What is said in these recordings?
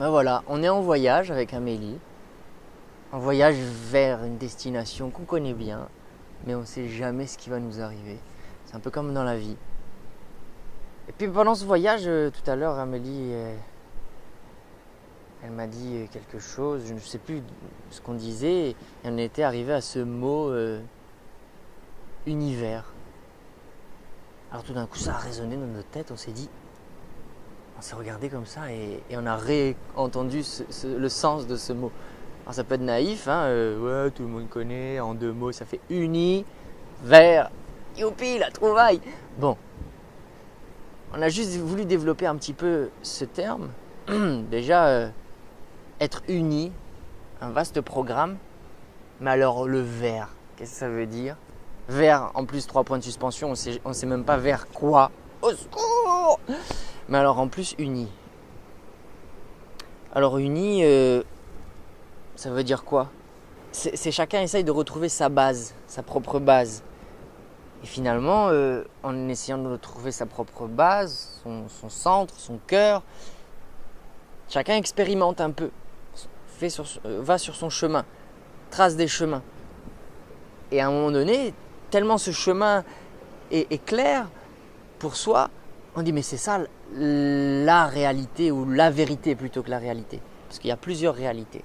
Ben voilà, on est en voyage avec Amélie. En voyage vers une destination qu'on connaît bien, mais on ne sait jamais ce qui va nous arriver. C'est un peu comme dans la vie. Et puis pendant ce voyage, tout à l'heure, Amélie, elle m'a dit quelque chose, je ne sais plus ce qu'on disait, et on était arrivé à ce mot univers. Alors tout d'un coup, ça a résonné dans notre tête, on s'est regardé comme ça et on a réentendu le sens de ce mot. Alors ça peut être naïf, hein, ouais, tout le monde connaît, en 2 mots, ça fait uni, vers, youpi, la trouvaille. Bon, on a juste voulu développer un petit peu ce terme. Déjà, être uni, un vaste programme, mais alors le vers, qu'est-ce que ça veut dire? Vers, en plus 3 points de suspension, on ne sait même pas vers quoi. Au secours! Mais alors en plus uni. Alors uni, ça veut dire quoi? C'est chacun essaye de retrouver sa base, sa propre base. Et finalement, en essayant de retrouver sa propre base, son centre, son cœur, chacun expérimente un peu, va sur son chemin, trace des chemins. Et à un moment donné, tellement ce chemin est clair pour soi, on dit mais c'est ça la réalité ou la vérité plutôt que la réalité. Parce qu'il y a plusieurs réalités.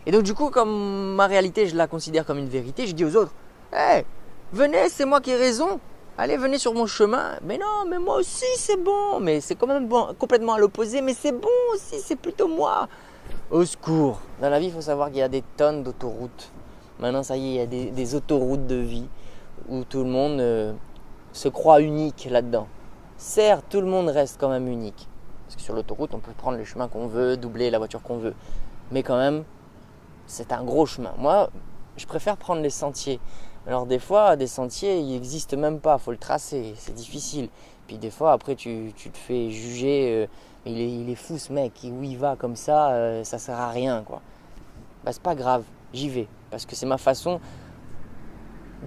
Et donc du coup, comme ma réalité, je la considère comme une vérité, je dis aux autres, hey, venez, c'est moi qui ai raison. Allez, venez sur mon chemin. Mais non, mais moi aussi, c'est bon. Mais c'est quand même bon, complètement à l'opposé. Mais c'est bon aussi, c'est plutôt moi. Au secours. Dans la vie, il faut savoir qu'il y a des tonnes d'autoroutes. Maintenant, ça y est, il y a des autoroutes de vie où tout le monde se croit unique là-dedans. Certes, tout le monde reste quand même unique. Parce que sur l'autoroute, on peut prendre les chemins qu'on veut, doubler la voiture qu'on veut. Mais quand même, c'est un gros chemin. Moi, je préfère prendre les sentiers. Alors des fois, des sentiers, ils n'existent même pas. Il faut le tracer, c'est difficile. Puis des fois, après, tu te fais juger. Il est fou ce mec, où il va comme ça, ça sert à rien, quoi. Bah, c'est pas grave, j'y vais. Parce que c'est ma façon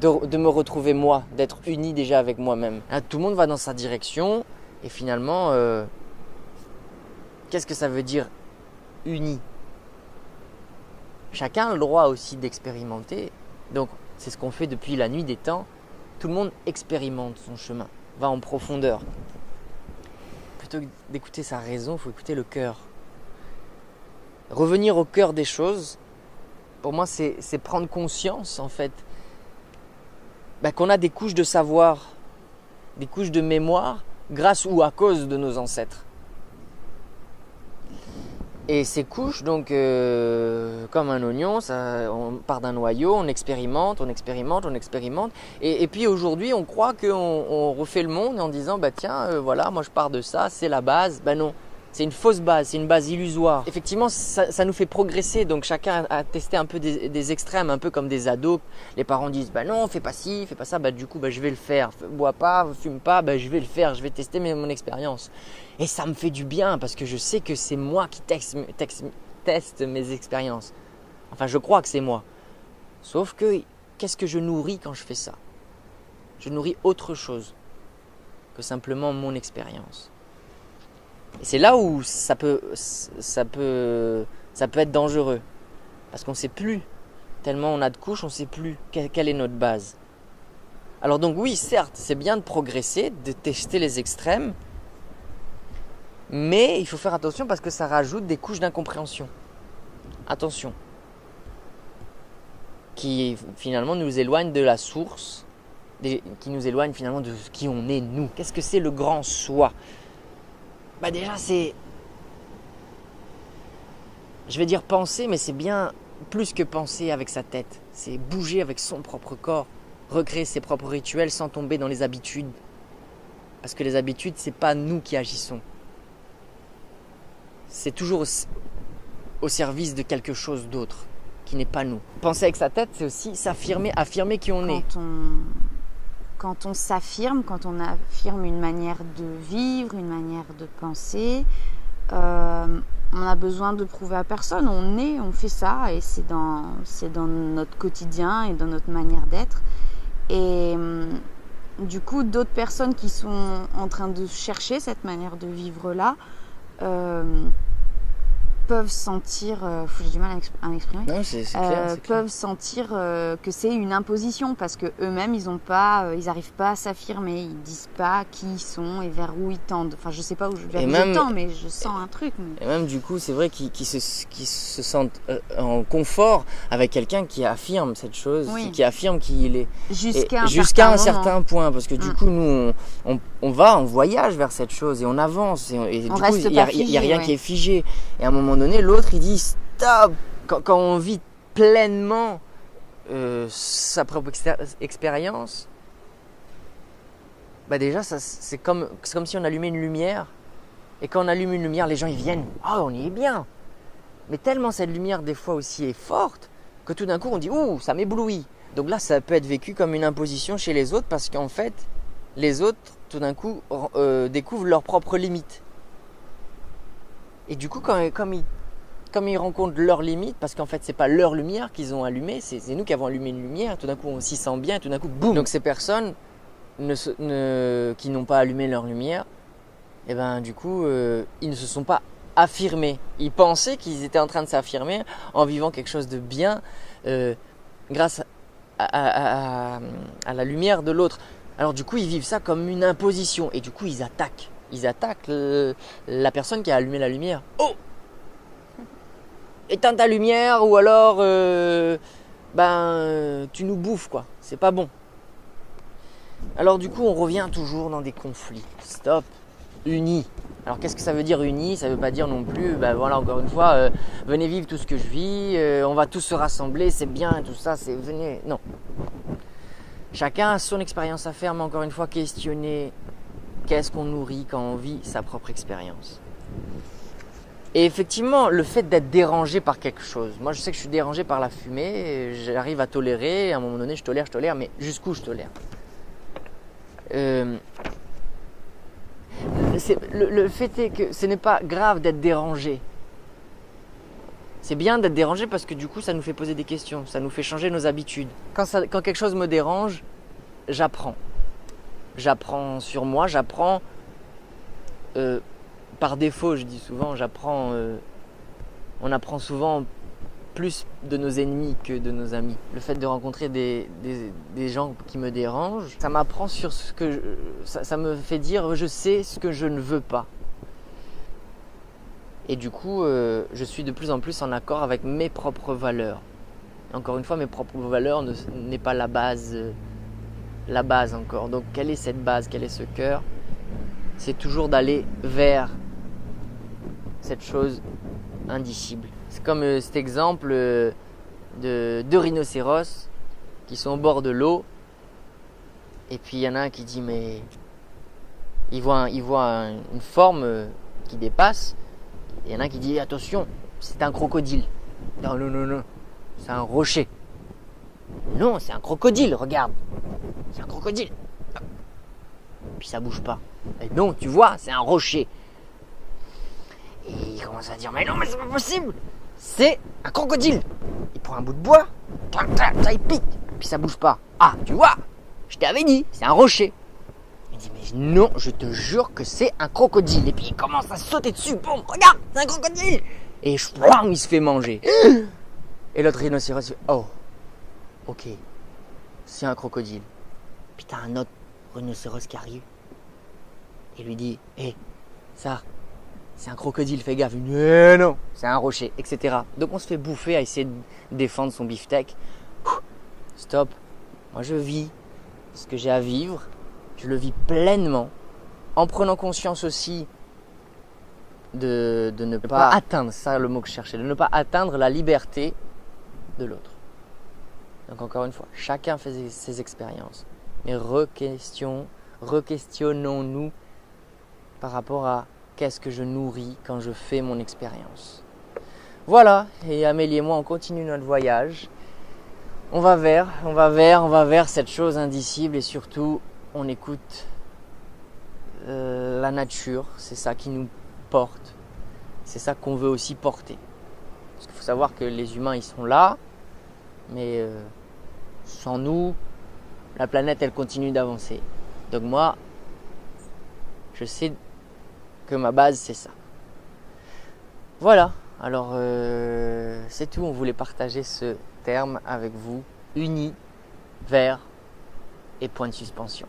de me retrouver moi, d'être uni déjà avec moi-même. Là, tout le monde va dans sa direction. Et finalement, qu'est-ce que ça veut dire uni? Chacun a le droit aussi d'expérimenter. Donc, c'est ce qu'on fait depuis la nuit des temps. Tout le monde expérimente son chemin, va en profondeur. Plutôt que d'écouter sa raison, il faut écouter le cœur. Revenir au cœur des choses, pour moi, c'est prendre conscience, en fait, qu'on a des couches de savoir, des couches de mémoire, grâce ou à cause de nos ancêtres. Et ces couches, donc, comme un oignon, on part d'un noyau, on expérimente. Et puis aujourd'hui, on croit qu'on refait le monde en disant, tiens, voilà, moi je pars de ça, c'est la base. Non, c'est une fausse base, c'est une base illusoire. Effectivement, ça nous fait progresser, donc chacun a testé un peu des extrêmes, un peu comme des ados. Les parents disent, non, fais pas ci, fais pas ça, du coup, je vais le faire. Bois pas, fume pas, je vais le faire, je vais tester mon expérience. Et ça me fait du bien parce que je sais que c'est moi qui teste mes expériences. Enfin, je crois que c'est moi. Sauf que, qu'est-ce que je nourris quand je fais ça? Je nourris autre chose que simplement mon expérience. Et c'est là où ça peut être dangereux. Parce qu'on ne sait plus. Tellement on a de couches, on ne sait plus quelle est notre base. Alors donc oui, certes, c'est bien de progresser, de tester les extrêmes. Mais il faut faire attention parce que ça rajoute des couches d'incompréhension. Attention. Qui finalement nous éloignent de la source, qui nous éloignent finalement de qui on est nous. Qu'est-ce que c'est le grand soi? Déjà c'est, je vais dire penser, mais c'est bien plus que penser avec sa tête. C'est bouger avec son propre corps, recréer ses propres rituels sans tomber dans les habitudes. Parce que les habitudes, c'est pas nous qui agissons. C'est toujours au service de quelque chose d'autre qui n'est pas nous. Penser avec sa tête, c'est aussi affirmer qui on est. Quand on s'affirme, quand on affirme une manière de vivre, une manière de penser, on a besoin de prouver à personne. On fait ça et c'est dans notre quotidien et dans notre manière d'être. Et du coup, d'autres personnes qui sont en train de chercher cette manière de vivre-là, peuvent sentir, j'ai du mal à m'exprimer, Non, c'est clair, c'est clair. peuvent sentir que c'est une imposition parce que eux-mêmes ils n'arrivent pas à s'affirmer, ils disent pas qui ils sont et vers où ils tendent. Enfin, je sais pas vers où je tends, mais je sens un truc. Et même du coup, c'est vrai qu'ils se sentent en confort avec quelqu'un qui affirme cette chose, qui affirme qui il est. Jusqu'à un certain point, parce que du coup, nous, on va, on voyage vers cette chose et on avance. Et du coup, il n'y a rien qui est figé. Et à un moment donné, l'autre, il dit stop. Quand on vit pleinement sa propre expérience, bah déjà, c'est comme si on allumait une lumière. Et quand on allume une lumière, les gens ils viennent. Oh, on y est bien. Mais tellement cette lumière des fois aussi est forte que tout d'un coup on dit ouh, ça m'éblouit. Donc là, ça peut être vécu comme une imposition chez les autres parce qu'en fait, les autres tout d'un coup découvrent leurs propres limites. Et du coup, comme ils rencontrent leurs limites, parce qu'en fait c'est pas leur lumière qu'ils ont allumée, c'est nous qui avons allumé une lumière. Tout d'un coup, on s'y sent bien. Tout d'un coup, boum. Donc ces personnes qui n'ont pas allumé leur lumière, et ben du coup ils ne se sont pas affirmés. Ils pensaient qu'ils étaient en train de s'affirmer en vivant quelque chose de bien grâce à la lumière de l'autre. Alors du coup ils vivent ça comme une imposition et du coup ils attaquent la personne qui a allumé la lumière. Oh, éteins ta lumière ou alors tu nous bouffes quoi, c'est pas bon. Alors du coup on revient toujours dans des conflits. Stop. Unis. Alors qu'est-ce que ça veut dire unis? Ça veut pas dire non plus, voilà, encore une fois, venez vivre tout ce que je vis, on va tous se rassembler, c'est bien, tout ça, venez. Non. Chacun a son expérience à faire, mais encore une fois, questionner qu'est-ce qu'on nourrit quand on vit sa propre expérience. Et effectivement, le fait d'être dérangé par quelque chose. Moi, je sais que je suis dérangé par la fumée, j'arrive à tolérer, à un moment donné, je tolère, mais jusqu'où je tolère? Le fait est que ce n'est pas grave d'être dérangé. C'est bien d'être dérangé parce que du coup, ça nous fait poser des questions, ça nous fait changer nos habitudes. Quand quelque chose me dérange, j'apprends. J'apprends sur moi, j'apprends par défaut, je dis souvent, on apprend souvent plus de nos ennemis que de nos amis. Le fait de rencontrer des gens qui me dérangent, ça m'apprend sur ce que ça me fait dire je sais ce que je ne veux pas. Et du coup, je suis de plus en plus en accord avec mes propres valeurs. Et encore une fois, mes propres valeurs n'est pas la base encore. Donc, quelle est cette base? Quel est ce cœur? C'est toujours d'aller vers cette chose indicible. C'est comme cet exemple de deux rhinocéros qui sont au bord de l'eau. Et puis il y en a un qui dit mais il voit une forme qui dépasse. Et il y en a un qui dit attention, c'est un crocodile. Non, c'est un rocher. Non, c'est un crocodile, regarde. C'est un crocodile. Puis ça bouge pas. Et non, tu vois, c'est un rocher. Et il commence à dire mais non, mais c'est pas possible. C'est un crocodile. Il prend un bout de bois, ça il pique, puis ça bouge pas. Ah, tu vois, je t'avais dit, c'est un rocher. Il dit mais non, je te jure que c'est un crocodile. Et puis il commence à sauter dessus. Bon, regarde, c'est un crocodile. Et il se fait manger. Et l'autre rhinocéros fait oh, ok, c'est un crocodile. Puis t'as un autre rhinocéros qui arrive et lui dit hé, ça, c'est un crocodile, fais gaffe. Il dit non, c'est un rocher, etc. Donc on se fait bouffer à essayer de défendre son beefsteak. Stop. Moi je vis ce que j'ai à vivre. Je le vis pleinement. En prenant conscience aussi de ne pas atteindre, c'est ça le mot que je cherchais, de ne pas atteindre la liberté de l'autre. Donc encore une fois, chacun fait ses expériences. Mais requestionnons-nous par rapport à qu'est-ce que je nourris quand je fais mon expérience. Voilà, et Amélie et moi, on continue notre voyage. On va vers cette chose indicible et surtout, on écoute la nature. C'est ça qui nous porte. C'est ça qu'on veut aussi porter. Parce qu'il faut savoir que les humains, ils sont là, mais sans nous, la planète, elle continue d'avancer. Donc moi, je sais que ma base, c'est ça. Voilà, Alors c'est tout, on voulait partager ce terme avec vous, uni, vers et point de suspension.